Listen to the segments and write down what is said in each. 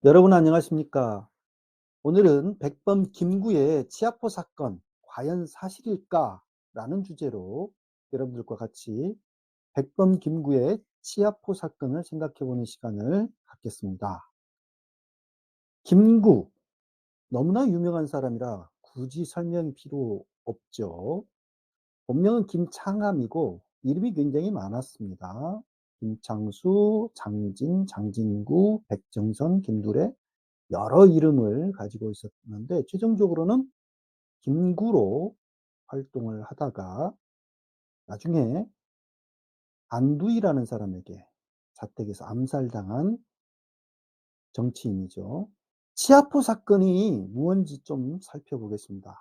여러분 안녕하십니까? 오늘은 백범 김구의 치아포 사건 과연 사실일까? 라는 주제로 여러분들과 같이 백범 김구의 치아포 사건을 생각해 보는 시간을 갖겠습니다. 김구, 너무나 유명한 사람이라 굳이 설명이 필요 없죠. 본명은 김창함이고 이름이 굉장히 많았습니다. 김창수, 장진, 장진구, 백정선, 김두래, 여러 이름을 가지고 있었는데 최종적으로는 김구로 활동을 하다가 나중에 안두희라는 사람에게 자택에서 암살당한 정치인이죠. 치아포 사건이 무언지 좀 살펴보겠습니다.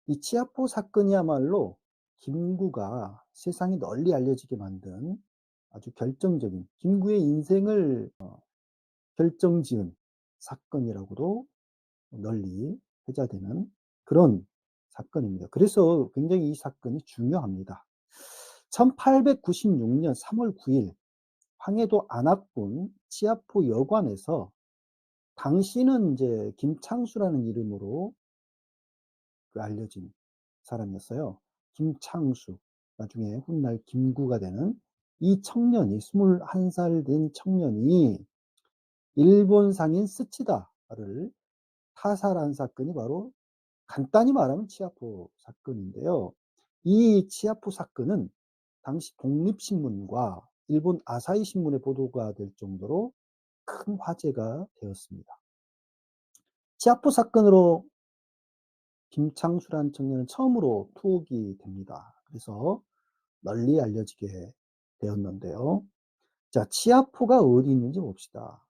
이 치아포 사건이야말로 김구가 세상에 널리 알려지게 만든 아주 결정적인 김구의 인생을 결정지은 사건이라고도 널리 회자되는 그런 사건입니다. 그래서 굉장히 이 사건이 중요합니다. 1896년 3월 9일 황해도 안악군 치아포 여관에서 당시는 이제 김창수라는 이름으로 알려진 사람이었어요. 김창수, 나중에 훗날 김구가 되는 이 청년이 21살 된 청년이 일본 상인 스치다를 타살한 사건이 바로 간단히 말하면 치아포 사건인데요. 이 치아포 사건은 당시 독립신문과 일본 아사히 신문에 보도가 될 정도로 큰 화제가 되었습니다. 치아포 사건으로 김창수라는 청년은 처음으로 투옥이 됩니다. 그래서 널리 알려지게 되었는데요. 자, 치아포가 어디 있는지 봅시다.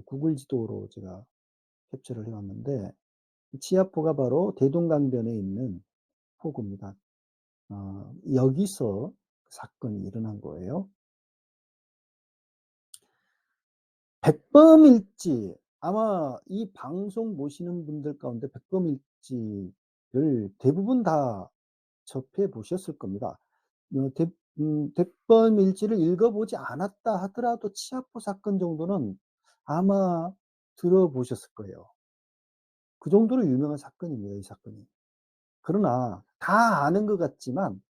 구글 지도로 제가 캡처를 해왔는데 치아포가 바로 대동강변에 있는 포구입니다. 여기서 사건이 일어난 거예요. 백범일지, 아마 이 방송 보시는 분들 가운데 백범일지를 대부분 다 접해 보셨을 겁니다. 백범일지를 읽어보지 않았다 하더라도 치아포 사건 정도는 아마 들어보셨을 거예요. 그 정도로 유명한 사건입니다, 이 사건이. 그러나 다 아는 것 같지만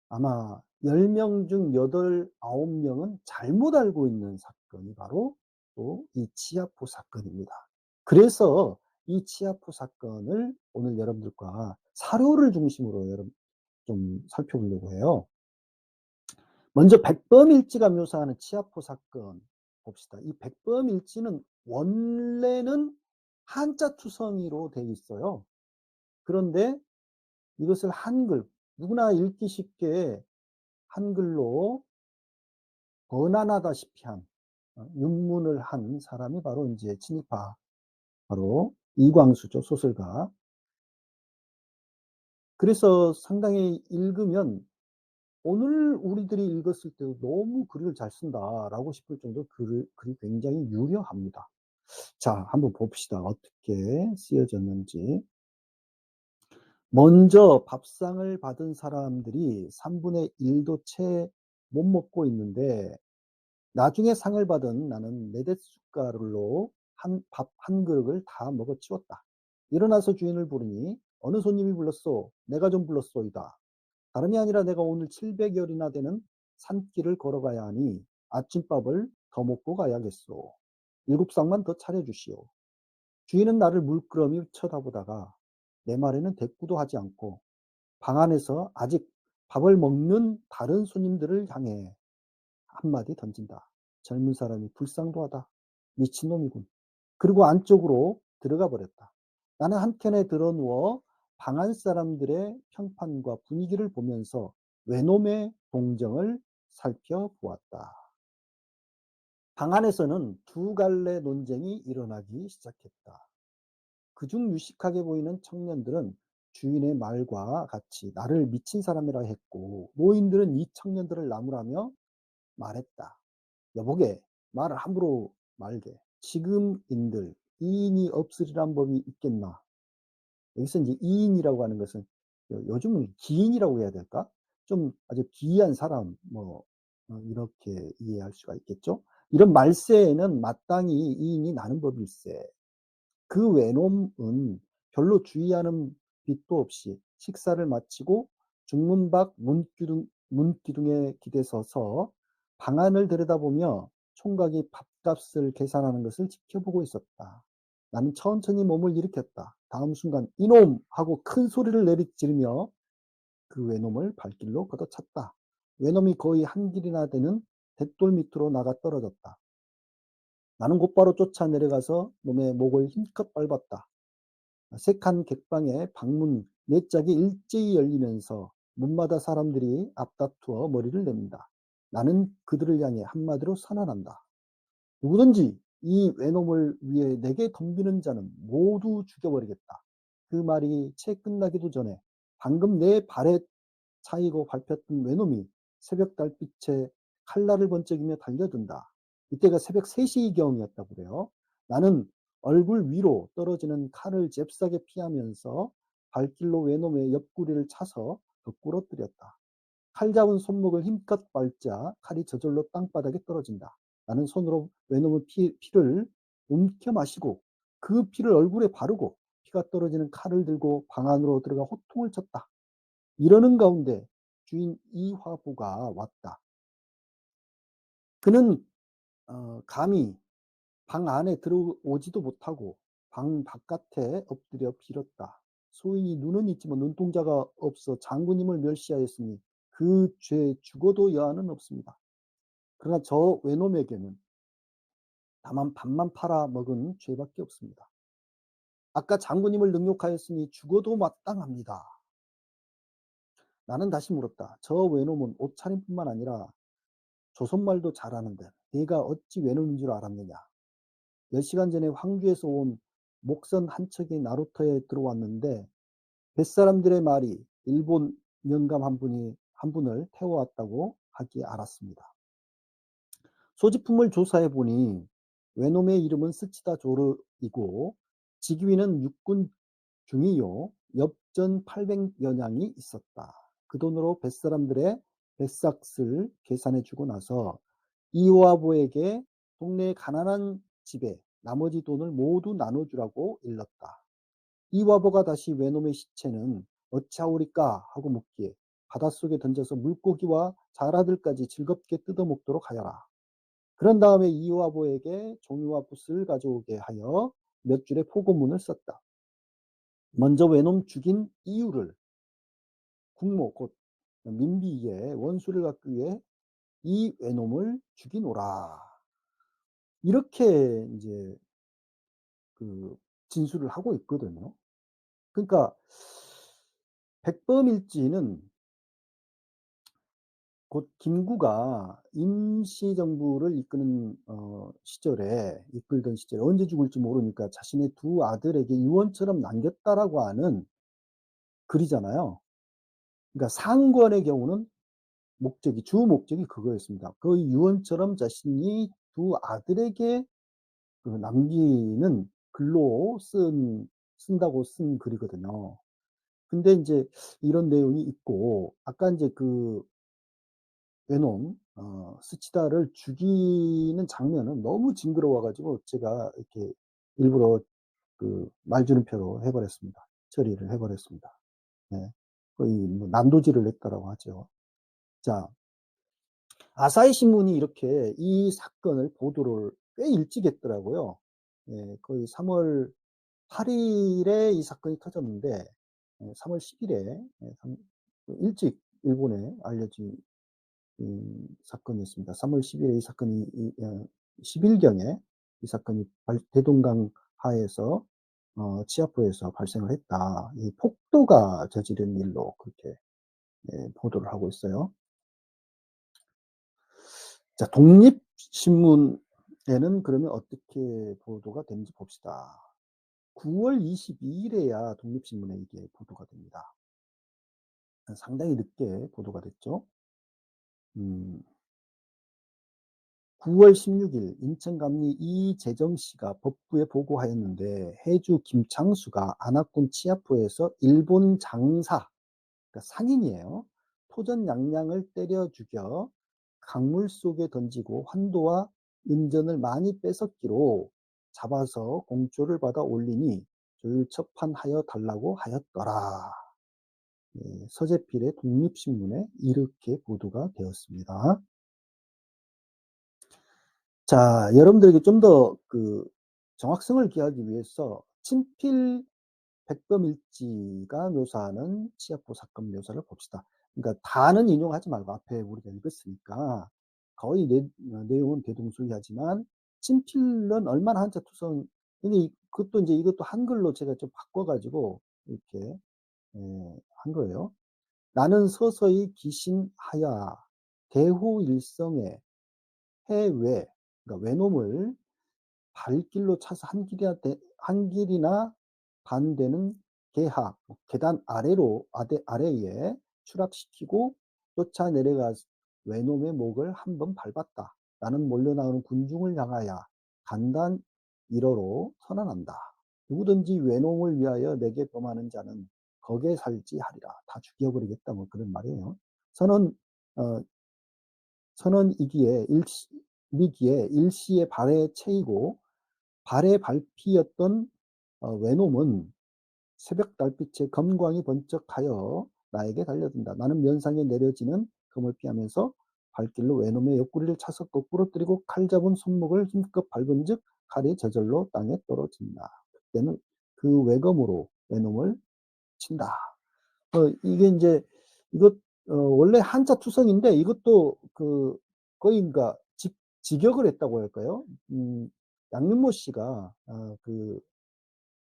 아마 10명 중 8, 9명은 잘못 알고 있는 사건이 바로 또 이 치아포 사건입니다. 그래서 이 치아포 사건을 오늘 여러분들과 사료를 중심으로 좀 살펴보려고 해요. 먼저 백범일지가 묘사하는 치아포 사건 봅시다. 이 백범일지는 원래는 한자 투성이로 되어 있어요. 그런데 이것을 한글, 누구나 읽기 쉽게 한글로 번안하다시피 한 윤문을 한 사람이 바로 이제 친일파, 바로 이광수죠, 소설가. 그래서 상당히 읽으면 오늘 우리들이 읽었을 때도 너무 글을 잘 쓴다라고 싶을 정도로 글이 굉장히 유려합니다. 자, 한번 봅시다. 어떻게 쓰여졌는지. 먼저 밥상을 받은 사람들이 3분의 1도 채 못 먹고 있는데 나중에 상을 받은 나는 4대숟가락으로 밥 한 그릇을 다 먹어 치웠다. 일어나서 주인을 부르니 어느 손님이 불렀소? 내가 좀 불렀소이다. 다름이 아니라 내가 오늘 700열이나 되는 산길을 걸어가야 하니 아침밥을 더 먹고 가야겠소. 7쌍만 더 차려주시오. 주인은 나를 물끄러미 쳐다보다가 내 말에는 대꾸도 하지 않고 방 안에서 아직 밥을 먹는 다른 손님들을 향해 한마디 던진다. 젊은 사람이 불쌍도하다. 미친놈이군. 그리고 안쪽으로 들어가 버렸다. 나는 한켠에 들어누워 방 안 사람들의 평판과 분위기를 보면서 외놈의 동정을 살펴보았다. 방 안에서는 두 갈래 논쟁이 일어나기 시작했다. 그중 유식하게 보이는 청년들은 주인의 말과 같이 나를 미친 사람이라 했고 노인들은 이 청년들을 나무라며 말했다. 여보게 말을 함부로 말게. 지금인들 이인이 없으리란 법이 있겠나. 여기서 이제 이인이라고 하는 것은 요즘은 기인이라고 해야 될까? 좀 아주 기이한 사람 뭐 이렇게 이해할 수가 있겠죠. 이런 말세에는 마땅히 이인이 나는 법일세. 그 외놈은 별로 주의하는 빛도 없이 식사를 마치고 중문 밖 문기둥에 기대 서서 방안을 들여다보며 총각이 밥값을 계산하는 것을 지켜보고 있었다. 나는 천천히 몸을 일으켰다. 다음 순간 이놈! 하고 큰 소리를 내리지르며 그 외놈을 발길로 걷어찼다. 외놈이 거의 한 길이나 되는 돛돌 밑으로 나가 떨어졌다. 나는 곧바로 쫓아 내려가서 놈의 목을 힘껏 밟았다. 색한 객방의 방문 네 짝이 일제히 열리면서 문마다 사람들이 앞다투어 머리를 냅니다. 나는 그들을 향해 한마디로 선언한다. 누구든지 이 외놈을 위해 내게 덤비는 자는 모두 죽여버리겠다. 그 말이 채 끝나기도 전에 방금 내 발에 차이고 밟혔던 외놈이 새벽 달빛에 칼날을 번쩍이며 달려든다. 이때가 새벽 3시경이었다고 그래요. 나는 얼굴 위로 떨어지는 칼을 잽싸게 피하면서 발길로 외놈의 옆구리를 차서 거꾸로 뜨렸다. 칼 잡은 손목을 힘껏 밟자 칼이 저절로 땅바닥에 떨어진다. 나는 손으로 외놈의 피를 움켜 마시고 그 피를 얼굴에 바르고 피가 떨어지는 칼을 들고 방 안으로 들어가 호통을 쳤다. 이러는 가운데 주인 이화보가 왔다. 그는 감히 방 안에 들어오지도 못하고 방 바깥에 엎드려 빌었다. 소인이 눈은 있지만 눈동자가 없어 장군님을 멸시하였으니 그 죄 죽어도 여한은 없습니다. 그러나 저 외놈에게는 다만 밥만 팔아 먹은 죄밖에 없습니다. 아까 장군님을 능욕하였으니 죽어도 마땅합니다. 나는 다시 물었다. 저 외놈은 옷차림뿐만 아니라 조선말도 잘하는데 네가 어찌 외놈인 줄 알았느냐. 몇 시간 전에 황주에서 온 목선 한 척이 나루터에 들어왔는데 뱃사람들의 말이 일본 영감 한 분을 태워왔다고 하기에 알았습니다. 소지품을 조사해 보니 외놈의 이름은 스치다 조르이고 직위는 육군 중이요 엽전 800여 냥이 있었다. 그 돈으로 뱃사람들의 뱃삭을 계산해 주고 나서 이화보에게 동네의 가난한 집에 나머지 돈을 모두 나눠주라고 일렀다. 이화보가 다시 외놈의 시체는 어찌하오리까 하고 묻기에 바닷속에 던져서 물고기와 자라들까지 즐겁게 뜯어먹도록 하여라. 그런 다음에 이화보에게 종이와 붓을 가져오게 하여 몇 줄의 포고문을 썼다. 먼저 외놈 죽인 이유를 국모 곧 민비의 원수를 갖기 위해 이 외놈을 죽이노라. 이렇게 이제 그 진술을 하고 있거든요. 그러니까 백범일지는 곧 김구가 임시정부를 이끌던 시절에 언제 죽을지 모르니까 자신의 두 아들에게 유언처럼 남겼다라고 하는 글이잖아요. 그러니까 상권의 경우는 주 목적이 그거였습니다. 그 유언처럼 자신이 두 아들에게 남기는 글로 쓴다고 쓴 글이거든요. 근데 인제 이런 내용이 있고 아까 인제 그 외놈 스치다를 죽이는 장면은 너무 징그러워 가지고 제가 이렇게 일부러 그 말주름표로 해 버렸습니다. 처리를 해 버렸습니다. 네. 거의 뭐 난도질을 했다라고 하죠. 자, 아사히 신문이 이렇게 이 사건을 보도를 꽤 일찍 했더라고요. 예, 거의 3월 8일에 이 사건이 터졌는데 3월 10일에 일찍 일본에 알려진 사건이었습니다. 3월 10일에 이 사건이 10일 경에 이 사건이 대동강 하에서 치아푸에서 발생을 했다. 이 폭도가 저지른 일로 그렇게 보도를 하고 있어요. 자, 독립신문에는 그러면 어떻게 보도가 되는지 봅시다. 9월 22일에야 독립신문에 이게 보도가 됩니다. 상당히 늦게 보도가 됐죠. 9월 16일 인천감리 이재정 씨가 법부에 보고하였는데 해주 김창수가 안압군 치아푸에서 일본 장사, 그러니까 상인이에요. 토전 양양을 때려 죽여 강물 속에 던지고 환도와 은전을 많이 뺏었기로 잡아서 공초를 받아 올리니 조율첩판하여 달라고 하였더라. 예, 서재필의 독립신문에 이렇게 보도가 되었습니다. 자, 여러분들에게 좀 더 그 정확성을 기하기 위해서 친필 백범일지가 묘사하는 치아포 사건 묘사를 봅시다. 그러니까 다는 인용하지 말고 앞에 우리가 읽었으니까 거의 내용은 대동소이하지만 친필은 얼마나 한자투성, 근데 그것도 이제 이것도 한글로 제가 좀 바꿔가지고 이렇게 한 거예요. 나는 서서히 기신하여 대후 일성에 해외, 그러니까 외놈을 발길로 차서 한 길이나 반 되는 계하, 계단 아래에 추락시키고 쫓아 내려가 외놈의 목을 한번 밟았다. 나는 몰려나오는 군중을 향하여 간단 일어로 선언한다. 누구든지 외놈을 위하여 내게 범하는 자는 거기에 살지 하리라. 다 죽여버리겠다. 뭐 그런 말이에요. 선언, 어, 미기에 일시의 발에 채이고 발에 밟히었던 외놈은 새벽 달빛에 검광이 번쩍하여 나에게 달려든다. 나는 면상에 내려지는 검을 피하면서 발길로 외놈의 옆구리를 차서 거꾸로 때리고 칼 잡은 손목을 힘껏 밟은 즉 칼이 저절로 땅에 떨어진다. 그때는 그 외검으로 외놈을 친다. 이게 이제 이것 원래 한자 투성인데 이것도 그 거의 그러니까 직역을 했다고 할까요? 양윤모 씨가 그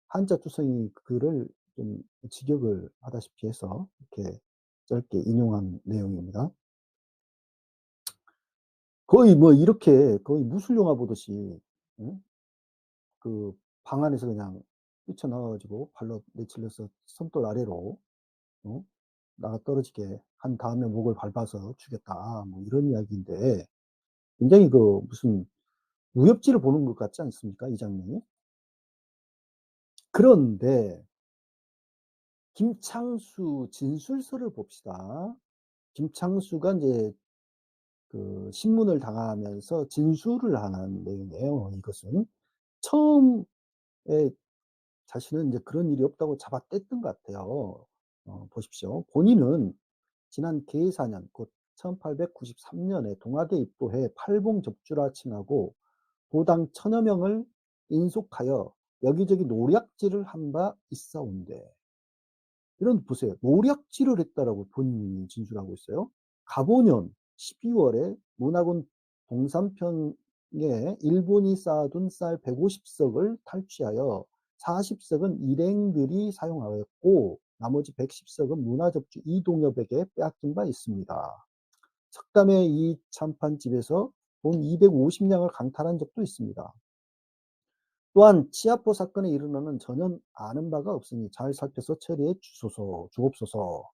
한자 투성이 글을 좀 직역을 하다시피 해서 이렇게 짧게 인용한 내용입니다. 거의 뭐 이렇게 거의 무술영화 보듯이 응? 그 방 안에서 그냥 뛰쳐나와가지고 발로 내찔러서 손돌 아래로 어? 나가 떨어지게 한 다음에 목을 밟아서 죽였다. 뭐 이런 이야기인데 굉장히 그 무슨 무협지를 보는 것 같지 않습니까? 이 장면이. 그런데 김창수 진술서를 봅시다. 김창수가 이제 그 신문을 당하면서 진술을 하는 내용이에요. 이것은 처음에 자신은 이제 그런 일이 없다고 잡아뗐던 것 같아요. 보십시오. 본인은 지난 계사년 곧 1893년에 동학에 입도해 팔봉접주라 칭하고 도당 1000여 명을 인속하여 여기저기 노략질을 한 바 있사온데, 이런 보세요. 노략질을 했다라고 본인이 진술하고 있어요. 가보년 12월에 문화군 동산평에 일본이 쌓아둔 쌀 150석을 탈취하여 40석은 일행들이 사용하였고 나머지 110석은 문화접주 이동엽에게 빼앗긴 바 있습니다. 석담의 이 참판집에서 돈 250냥을 강탈한 적도 있습니다. 또한 치아포 사건의 일어나는 전혀 아는 바가 없으니 잘 살펴서 처리해 주옵소서.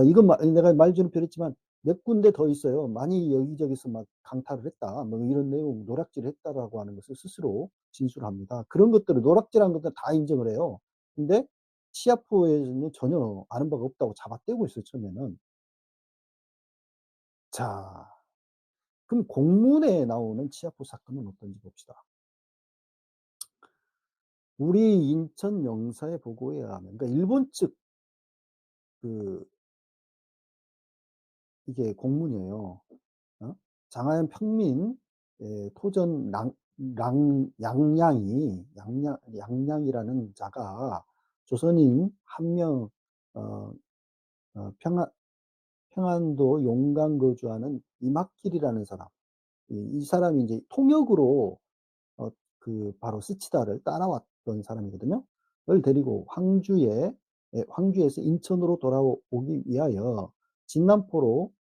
이건 내가 말주는 표했지만 몇 군데 더 있어요. 많이 여기저기서 막 강탈을 했다. 뭐 이런 내용, 노략질을 했다라고 하는 것을 스스로 진술합니다. 그런 것들을 노략질한 것들 다 인정을 해요. 근데 치아포에는 전혀 아는 바가 없다고 잡아떼고 있어요, 처음에는. 자, 그럼 공문에 나오는 치아포 사건은 어떤지 봅시다. 우리 인천 영사의 보고에 의하면, 그러니까 일본 측 그 이게 공문이에요. 장하연 평민 토전 양량이라는 자가 조선인 한 명 평안도 용강 거주하는 이막길이라는 사람, 이 사람이 이제 통역으로 그 바로 스치다를 따라왔던 사람이거든요. 를 데리고 황주에서 인천으로 돌아오기 위하여 진남포로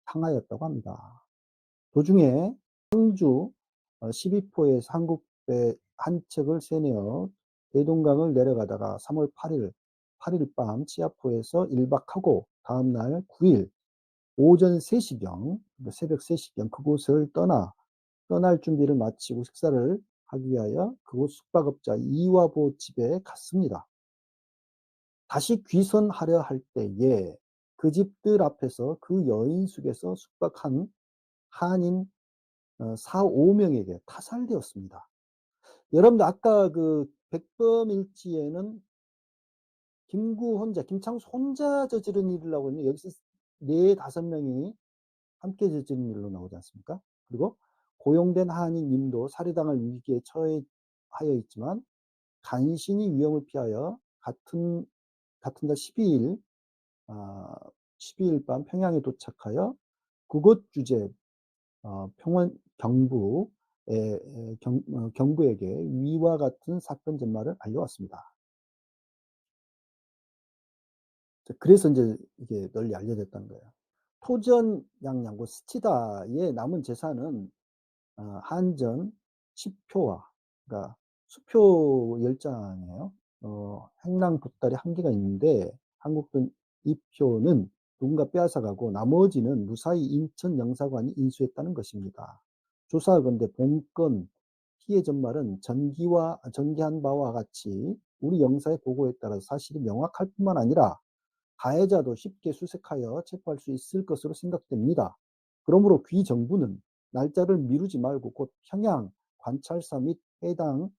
향하였다고 합니다. 도중에 황주 12포에서 한국배 한 척을 세내어 대동강을 내려가다가 3월 8일 밤 치아포에서 1박하고 다음날 9일 오전 3시경, 새벽 3시경 그곳을 떠날 준비를 마치고 식사를 하기 위하여 그곳 숙박업자 이화보 집에 갔습니다. 다시 귀선하려 할 때에 그 집들 앞에서 그 여인숙에서 숙박한 한인 4-5 명에게 타살되었습니다. 여러분들 아까 그 백범일지에는 김창수 혼자 저지른 일이라고 했는데 여기서 4-5 명이 함께 저지른 일로 나오지 않습니까? 그리고 고용된 한인님도 살해당할 위기에 처하여 있지만 간신히 위험을 피하여 같은 달 12일 12일 밤 평양에 도착하여 그곳 주재 평원 경부에게 위와 같은 사건 전말을 알려왔습니다. 그래서 이제 이게 널리 알려졌다는 거예요. 토전 양양고 스치다의 남은 재산은 한전 10표와 그러니까 수표 10장이에요. 행랑 보따리 1개가 있는데 한국돈 2표는 누군가 빼앗아가고 나머지는 무사히 인천 영사관이 인수했다는 것입니다. 조사하건대 본건 피해 전말은 전개한 바와 같이 우리 영사의 보고에 따라 사실이 명확할 뿐만 아니라 가해자도 쉽게 수색하여 체포할 수 있을 것으로 생각됩니다. 그러므로 귀 정부는 날짜를 미루지 말고 곧 평양 관찰사 및 해당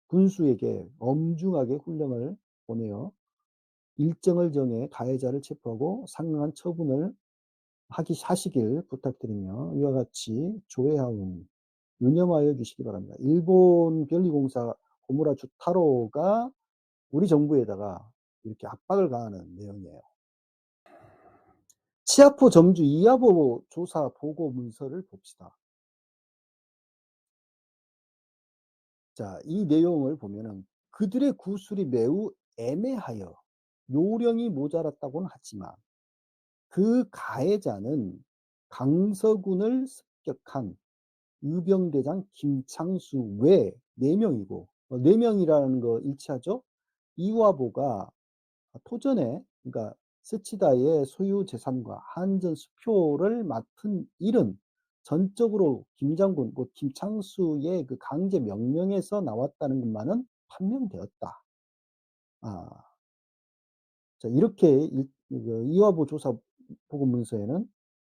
군수에게 엄중하게 훈령을 보내어 일정을 정해 가해자를 체포하고 상응한 처분을 하시길 부탁드리며 이와 같이 조회하오니 유념하여 주시기 바랍니다. 일본 변리공사 고무라 주타로가 우리 정부에다가 이렇게 압박을 가하는 내용이에요. 치아포 점주 이하보 조사 보고 문서를 봅시다. 자, 이 내용을 보면은 그들의 구술이 매우 애매하여 요령이 모자랐다고는 하지만 그 가해자는 강서군을 습격한 유병대장 김창수 외 4명이고 4명이라는 거 일치하죠? 이화보가 토전에 그러니까 스치다의 소유 재산과 한전 수표를 맡은 일은 전적으로 김 장군, 곧 김창수의 그 강제 명령에서 나왔다는 것만은 판명되었다. 아, 자, 이렇게 이화보 조사 보고 문서에는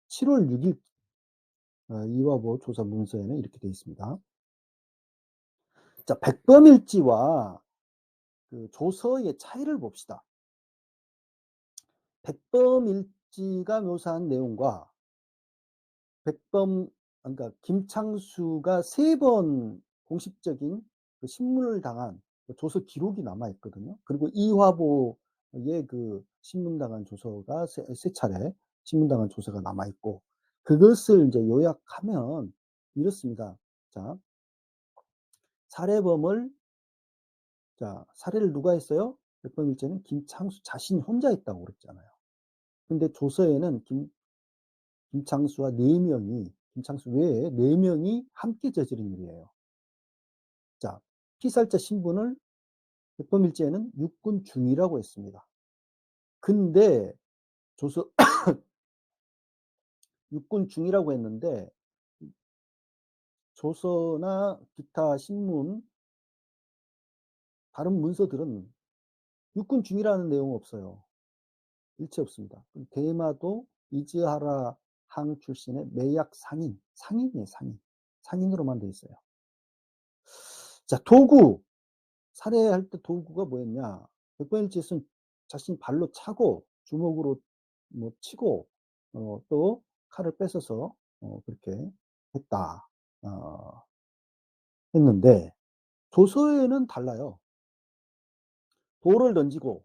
7월 6일 이화보 조사 문서에는 이렇게 되어 있습니다. 자, 백범일지와 그 조서의 차이를 봅시다. 백범일지가 묘사한 내용과 그러니까 김창수가 3번 공식적인 그 신문을 당한 그 조서 기록이 남아 있거든요. 그리고 이화보의 그 신문당한 조서가 3차례 신문당한 조서가 남아 있고 그것을 이제 요약하면 이렇습니다. 자, 살해를 누가 했어요? 백범일제는 김창수 자신이 혼자 했다고 그랬잖아요. 근데 조서에는 김창수와 4명이 김창수 외에 4명이 함께 저지른 일이에요. 자, 피살자 신분을 백범일제는 육군 중위라고 했습니다. 근데 육군 중위라고 했는데 조서나 기타 신문 다른 문서들은 육군 중위라는 내용 없어요. 일체 없습니다. 대마도 이즈하라 항 출신의 매약 상인이에요, 상인. 상인으로만 돼 있어요. 자, 살해할 때 도구가 뭐였냐? 백범일지는 자신 발로 차고 주먹으로 뭐 치고 또 칼을 뺏어서 그렇게 했다. 했는데 조서에는 달라요. 돌을 던졌고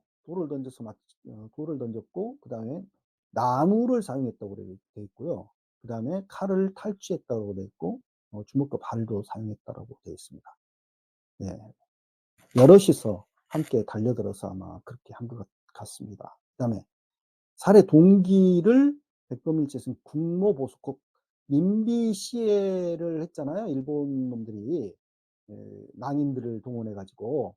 그다음에 나무를 사용했다고 돼 있고요. 그다음에 칼을 탈취했다고 돼 있고 주먹과 발도 사용했다라고 돼 있습니다. 네. 여럿이서 함께 달려들어서 아마 그렇게 한 것 같습니다. 그다음에 살해 동기를 백범일지에서는 국모보수국 민비 시해를 했잖아요. 일본 놈들이 낭인들을 동원해 가지고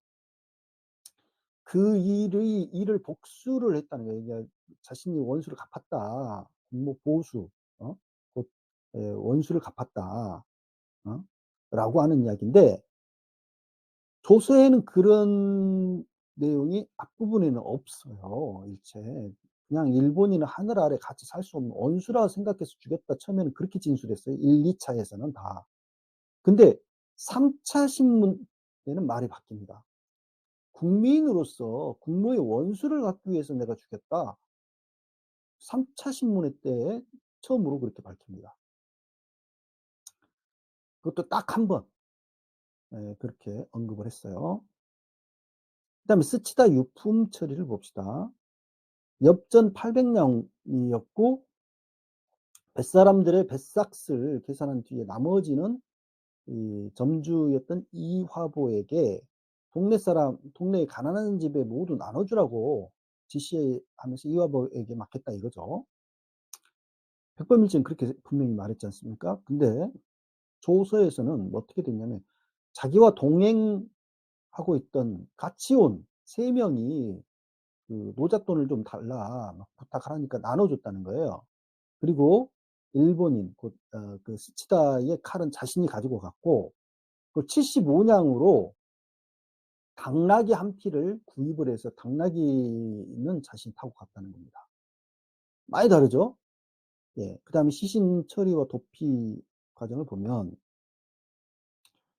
그 일을 복수를 했다는 거예요. 그러니까 자신이 원수를 갚았다. 국모보수 곧 원수를 갚았다. 라고 하는 이야기인데 조서에는 그런 내용이 앞부분에는 없어요. 일체. 그냥 일본인은 하늘 아래 같이 살 수 없는 원수라 생각해서 죽였다. 처음에는 그렇게 진술했어요. 1-2 차에서는 다. 근데 3차 신문에는 말이 바뀝니다. 국민으로서 국모의 원수를 갚기 위해서 내가 죽였다. 3차 신문회 때 처음으로 그렇게 밝힙니다. 그것도 딱 한 번 그렇게 언급을 했어요. 그다음에 스치다 유품 처리를 봅시다. 엽전 800 량이었고 뱃사람들의 뱃삭스를 계산한 뒤에 나머지는 이 점주였던 이화보에게 동네의 가난한 집에 모두 나눠 주라고 지시하면서 이화보에게 맡겼다 이거죠. 백범일지는 그렇게 분명히 말했지 않습니까? 근데 조서에서는 어떻게 됐냐면 자기와 동행하고 있던 같이 온 3 명이 그 노잣돈을 좀 달라 막 부탁하라니까 나눠 줬다는 거예요. 그리고 일본인 그 스치다의 칼은 자신이 가지고 갔고 그 75 냥으로 당나귀 한 피를 구입을 해서 당나귀는 자신이 타고 갔다는 겁니다. 많이 다르죠? 예. 그다음에 시신 처리와 도피 과정을 보면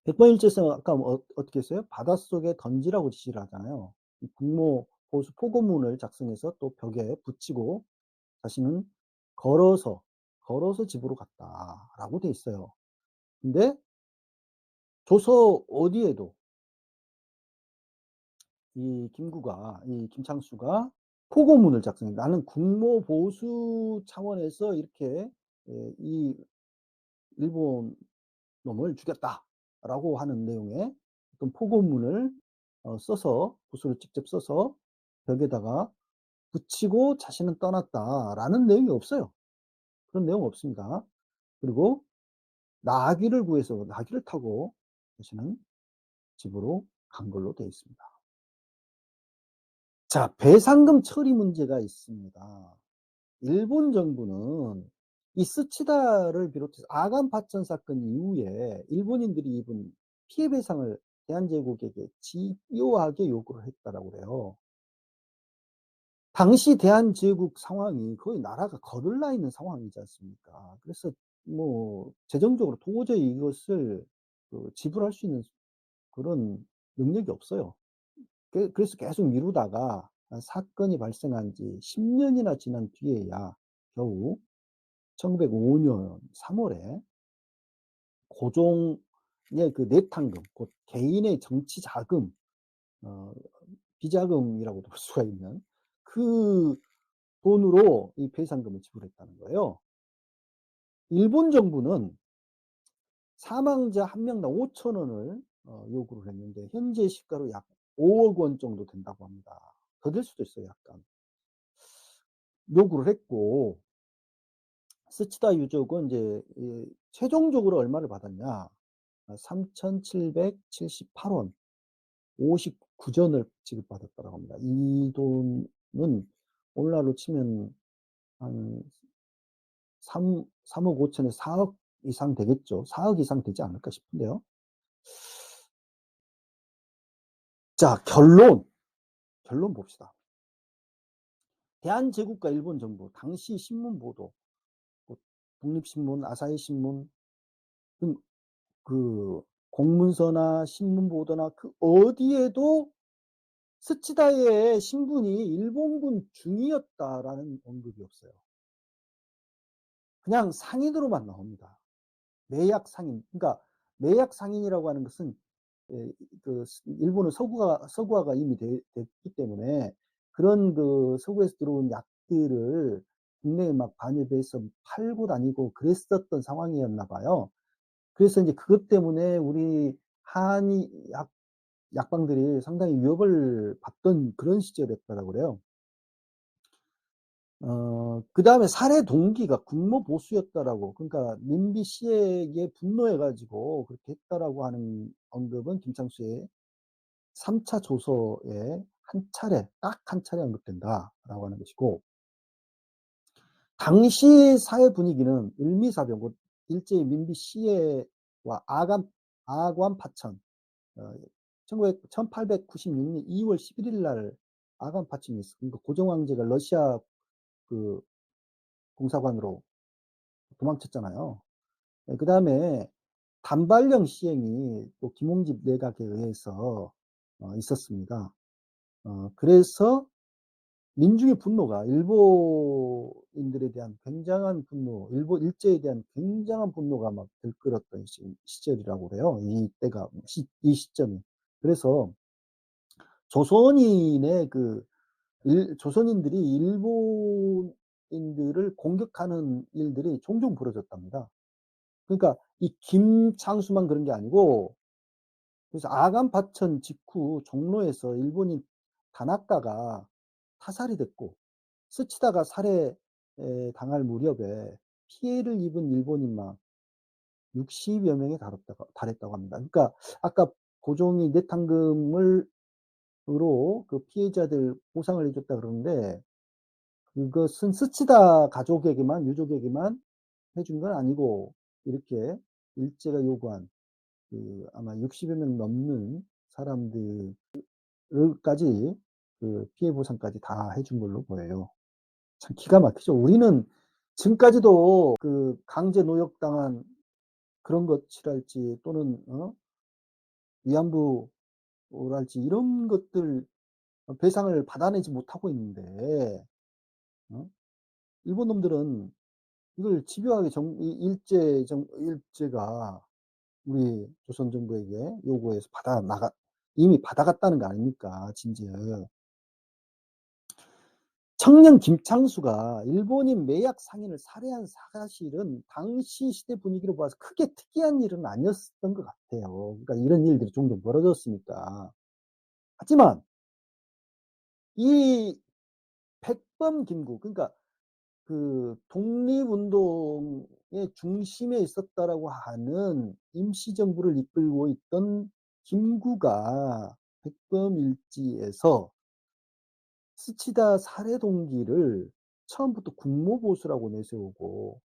백번일지에서 아까 어떻게 했어요? 바닷속에 던지라고 지시를 하잖아요. 이 국모 보수 포고문을 작성해서 또 벽에 붙이고 자신은 걸어서, 걸어서 집으로 갔다라고 돼 있어요. 근데 조서 어디에도 이 김창수가 포고문을 작성해 "나는 국모 보수 차원에서 이렇게 이 일본 놈을 죽였다."라고 하는 내용의 어떤 포고문을 써서 붓으로 직접 써서 벽에다가 붙이고 "자신은 떠났다."라는 내용이 없어요. 그런 내용 없습니다. 그리고 나귀를 구해서 나귀를 타고 자신은 집으로 간 걸로 되어 있습니다. 자, 배상금 처리 문제가 있습니다. 일본 정부는 이 스치다를 비롯해서 아간 파천 사건 이후에 일본인들이 입은 피해 배상을 대한제국에게 집요하게 요구를 했다라고 그래요. 당시 대한제국 상황이 거의 나라가 거들나 있는 상황이지 않습니까? 그래서 뭐 재정적으로 도저히 이것을 지불할 수 있는 그런 능력이 없어요. 그래서 계속 미루다가 사건이 발생한 지 10 년이나 지난 뒤에야 겨우 1905년 3 월에 고종의 그 내탕금 곧 개인의 정치 자금 어 비자금이라고도 볼 수가 있는 그 돈으로 이 배상금을 지불했다는 거예요. 일본 정부는 사망자 한 명당 5천 원을 요구를 했는데 현재 시가로 약 5억 원 정도 된다고 합니다. 더 될 수도 있어요 약간. 요구를 했고 스치다 유족은 이제 최종적으로 얼마를 받았냐. 3,778원 59 전을 지급받았다고 합니다. 이 돈은 오늘날로 치면 한 3억 5천에서 4억 이상 되겠죠. 4억 이상 되지 않을까 싶은데요. 자, 결론 봅시다. 대한제국과 일본 정부 당시 신문 보도 뭐 독립신문, 아사히신문 등 그 공문서나 신문 보도나 그 어디에도 스치다의 신분이 일본군 중이었다라는 언급이 없어요. 그냥 상인으로만 나옵니다. 매약 상인. 그러니까 매약 상인이라고 하는 것은 일본은 서구화가 이미 됐기 때문에 그런 그 서구에서 들어온 약들을 국내에 막 반입해서 팔고 다니고 그랬었던 상황이었나 봐요. 그래서 인제 그것 때문에 우리 한의 약방들이 상당히 위협을 받던 그런 시절이었다고 그래요. 그다음에 살해 동기가 국모 보수였다라고 그러니까 민비 씨에게 분노해 가지고 그렇게 했다라고 하는 언급은 김창수의 3차 조서에 한 차례 딱 한 차례 언급된다라고 하는 것이고 당시 사회 분위기는 을미사병 곧 일제의 민비 시해와 아관 파천 어 1896년 2월 11일 날 아간 파천이 있어 그러니까 고종 황제가 러시아 그 공사관으로 도망쳤잖아요. 예, 그다음에 단발령 시행이 또 김홍집 내각에 의해서 있었습니다. 그래서 민중의 분노가 일본인들에 대한 굉장한 분노, 일본 일제에 대한 굉장한 분노가 막 들끓었던 시절이라고 그래요. 이때가 이 시점이. 그래서 조선인의 그 조선인들이 일본인들을 공격하는 일들이 종종 벌어졌답니다. 그러니까 이 김창수만 그런 게 아니고, 그래서 아간 파천 직후 종로에서 일본인 다나카가 타살이 됐고, 스치다가 살해 당할 무렵에 피해를 입은 일본인만 60여 명에 달했다고 합니다. 그러니까 아까 고종이 내탕금을 으로 그 피해자들 보상을 해 줬다 그러는데, 그것은 스치다 가족에게만, 유족에게만 해준 건 아니고, 이렇게 일제가 요구한 그 아마 60여 명 넘는 사람들까지 그 피해 보상까지 다 해준 걸로 보여요. 참 기가 막히죠. 우리는 지금까지도 그 강제 노역당한 그런 것이랄지, 또는 위안부랄지, 이런 것들 배상을 받아내지 못하고 있는데, 어? 일본 놈들은 이걸 집요하게 일제가 우리 조선 정부에게 요구해서 이미 받아갔다는 거 아닙니까, 진즉. 청년 김창수가 일본인 매약 상인을 살해한 사실은 당시 시대 분위기로 봐서 크게 특이한 일은 아니었던 것 같아요. 그러니까 이런 일들이 종종 벌어졌으니까. 하지만 이 백범 김구, 그러니까 그 독립운동의 중심에 있었다라고 하는 임시정부를 이끌고 있던 김구가 백범일지에서 스치다 살해 동기를 처음부터 국모보수라고 내세우고,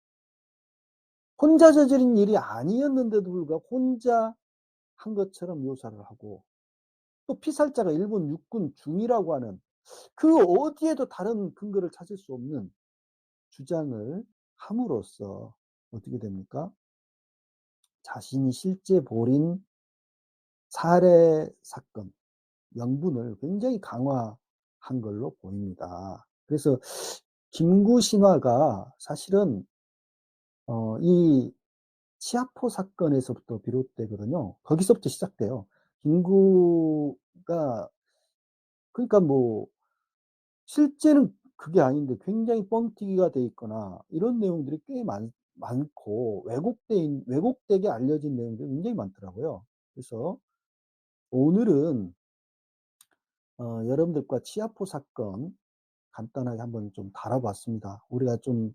혼자 저지른 일이 아니었는데도 불구하고 혼자 한 것처럼 묘사를 하고, 또 피살자가 일본 육군 중이라고 하는 그 어디에도 다른 근거를 찾을 수 없는 주장을 함으로써 어떻게 됩니까? 자신이 실제 벌인 살해 사건 명분을 굉장히 강화한 걸로 보입니다. 그래서 김구 신화가 사실은 이 치아포 사건에서부터 비롯되거든요. 거기서부터 시작돼요. 김구가, 그러니까 뭐 실제는 그게 아닌데 굉장히 뻥튀기가 돼 있거나 이런 내용들이 꽤 많고, 왜곡되게 알려진 내용들이 굉장히 많더라고요. 그래서 오늘은 여러분들과 치아포 사건 간단하게 한번 좀 다뤄봤습니다. 우리가 좀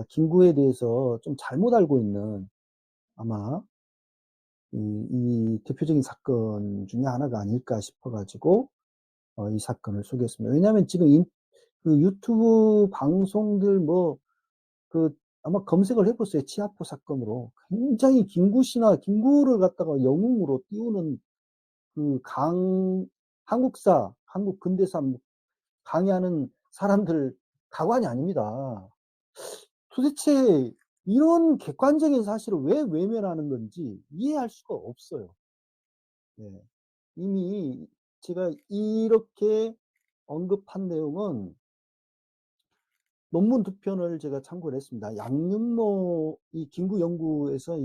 김구에 대해서 좀 잘못 알고 있는, 아마 이 대표적인 사건 중에 하나가 아닐까 싶어 가지고 이 사건을 소개했습니다. 왜냐하면 지금 그 유튜브 방송들 뭐 그 아마 검색을 해 보세요. 치아포 사건으로 굉장히 김구를 갖다가 영웅으로 띄우는 그 한국사, 한국 근대사 강의하는 사람들 가관이 아닙니다. 도대체 이런 객관적인 사실을 왜 외면하는 건지 이해할 수가 없어요. 네. 이미 제가 이렇게 언급한 내용은 논문 두 편을 제가 참고를 했습니다. 양윤모, 이 김구 연구에서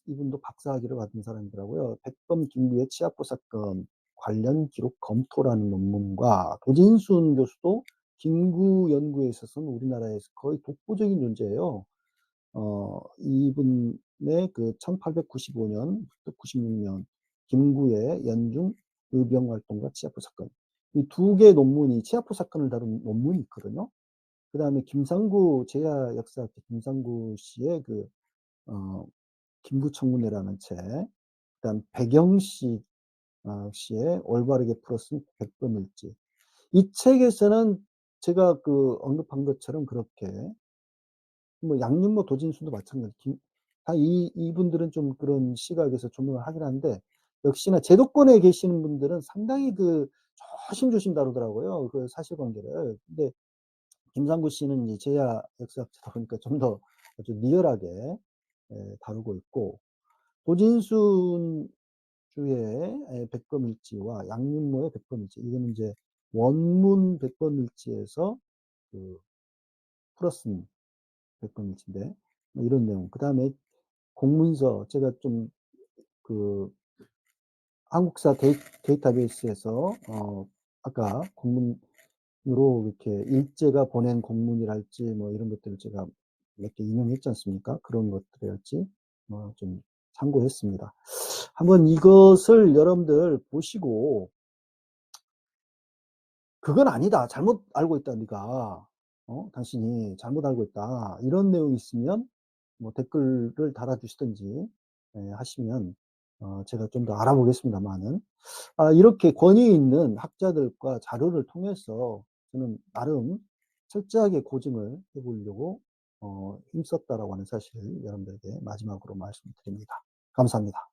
이분도 박사학위를 받은 사람이더라고요. 백범 김구의 치아포 사건 관련 기록 검토라는 논문과, 도진순 교수도 김구 연구에 있어서는 우리나라에서 거의 독보적인 존재예요. 이분의 그 1895년부터 96년 김구의 연중 의병 활동과 치아포 사건, 이 두 개의 논문이, 치아포 사건을 다룬 논문이 있거든요. 그다음에 김상구, 제야 역사학자 김상구 씨의 그 김구청문회라는 책, 그다음 배경식 씨의 올바르게 풀어쓴 백범일지. 이 책에서는 제가 그 언급한 것처럼 그렇게, 뭐 양윤모, 도진수도 마찬가지, 다 이분들은 좀 그런 시각에서 조명을 하긴 한데, 역시나 제도권에 계시는 분들은 상당히 그 조심조심 다루더라고요, 그 사실관계를. 근데 김상구 씨는 이제 제야 역사학자다 보니까 좀 더 아주 리얼하게 다루고 있고, 도진순 주의 백범일지와 양윤모의 백범일지, 이거는 이제 원문 백범일지에서 그 풀어 쓴 백범일지인데, 뭐 이런 내용. 그다음에 공문서, 제가 좀 그 한국사 데이터베이스에서 아까 공문으로 이렇게 일제가 보낸 공문이랄지 뭐 이런 것들을 제가 몇 개 인용했지 않습니까? 그런 것들이랄지 좀 참고했습니다. 한번 이것을 여러분들 보시고, "그건 아니다. 잘못 알고 있다 네가. 당신이 잘못 알고 있다." 이런 내용이 있으면 뭐 댓글을 달아주시든지 하시면 제가 좀 더 알아보겠습니다마는, 이렇게 권위 있는 학자들과 자료를 통해서 저는 나름 철저하게 고증을 해 보려고 힘썼다라고 하는 사실을 여러분들에게 마지막으로 말씀드립니다. 감사합니다.